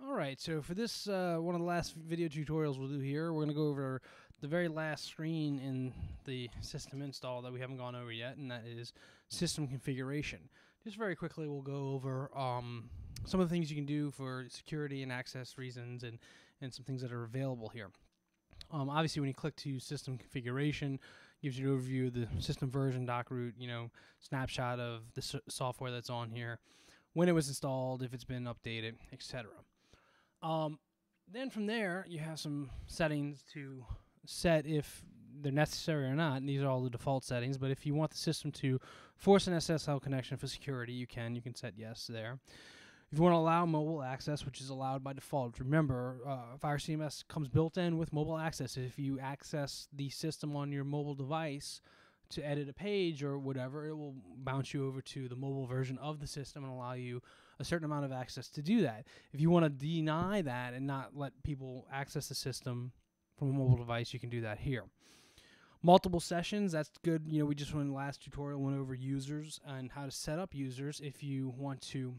Alright, so for this, one of the last video tutorials we'll do here, we're going to go over the very last screen in the system install that we haven't gone over yet, and that is system configuration. Just very quickly, we'll go over some of the things you can do for security and access reasons and some things that are available here. Obviously, when you click to system configuration, it gives you an overview of the system version, doc root, snapshot of the software that's on here, when it was installed, if it's been updated, etc. Then from there, you have some settings to set if they're necessary or not, and these are all the default settings, but if you want the system to force an SSL connection for security, you can set yes there. If you want to allow mobile access, which is allowed by default, remember, Phire CMS comes built in with mobile access. If you access the system on your mobile device to edit a page or whatever, it will bounce you over to the mobile version of the system and allow you a certain amount of access to do that. If you want to deny that and not let people access the system from a mobile device, you can do that here. Multiple sessions, that's good. We just went in the last tutorial, went over users and how to set up users if you want to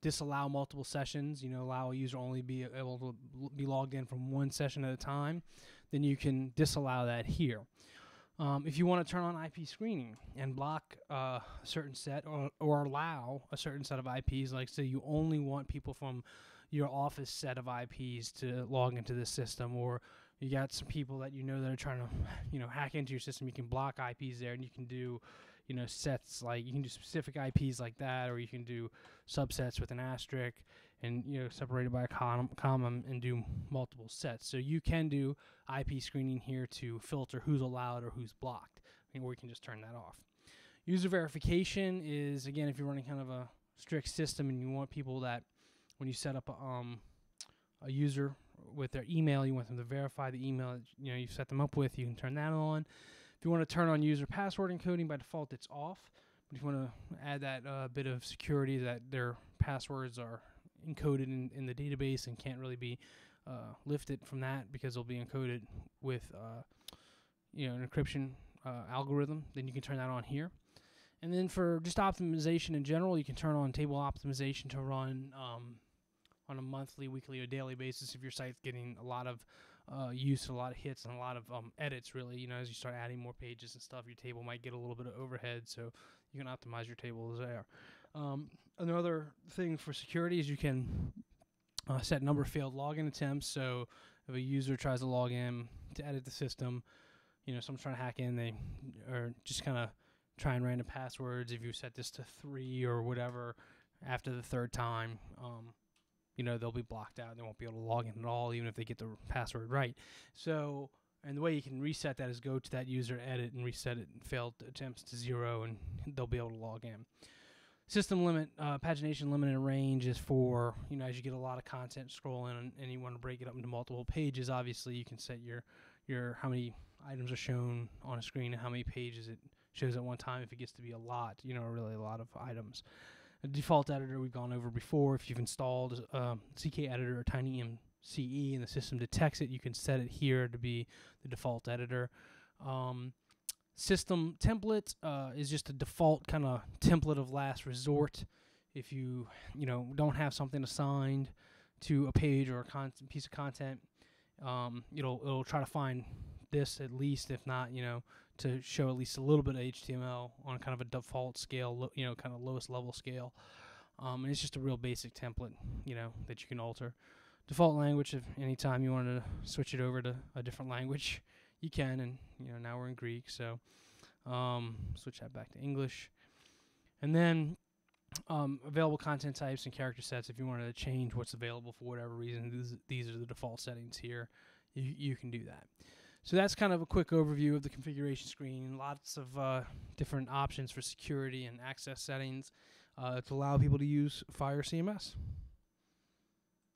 disallow multiple sessions, allow a user only be able to be logged in from one session at a time, then you can disallow that here. If you want to turn on IP screening and block a certain set or allow a certain set of IPs, like say you only want people from your office set of IPs to log into this system, or you got some people that that are trying to hack into your system, you can block IPs there, and you can do sets like you can do specific IPs like that, or you can do subsets with an asterisk and separated by a comma and do multiple sets. So you can do IP screening here to filter who's allowed or who's blocked, or you can just turn that off. User verification is, again, if you're running kind of a strict system and you want people that when you set up a user with their email, you want them to verify the email that you set them up with, you can turn that on. If you want to turn on user password encoding, by default it's off. But if you want to add that bit of security that their passwords are encoded in the database and can't really be lifted from that because they'll be encoded with an encryption algorithm, then you can turn that on here. And then for just optimization in general, you can turn on table optimization to run on a monthly, weekly, or daily basis if your site's getting a lot of use, a lot of hits, and a lot of edits, really. As you start adding more pages and stuff, your table might get a little bit of overhead, so you can optimize your tables there. Another thing for security is you can set number of failed login attempts. So if a user tries to log in to edit the system, someone's trying to hack in, they are just kind of trying random passwords. If you set this to 3 or whatever, after the third time, they'll be blocked out. They won't be able to log in at all, even if they get the password right. So, and the way you can reset that is go to that user, edit, and reset it failed attempts to 0, and they'll be able to log in. System limit, pagination limit and range is for, as you get a lot of content scrolling and you want to break it up into multiple pages, obviously you can set your how many items are shown on a screen and how many pages it shows at one time if it gets to be a lot, really a lot of items. A default editor we've gone over before. If you've installed CK editor or TinyMCE and the system detects it, you can set it here to be the default editor. System template is just a default kind of template of last resort. If you don't have something assigned to a page or a piece of content, it'll try to find this at least, if not, to show at least a little bit of HTML on kind of a default scale, kind of lowest level scale. And it's just a real basic template, that you can alter. Default language, if anytime you wanted to switch it over to a different language, you can, and now we're in Greek, so switch that back to English. And then available content types and character sets, if you wanted to change what's available for whatever reason, these are the default settings here. You can do that. So that's kind of a quick overview of the configuration screen. Lots of different options for security and access settings to allow people to use Phire CMS.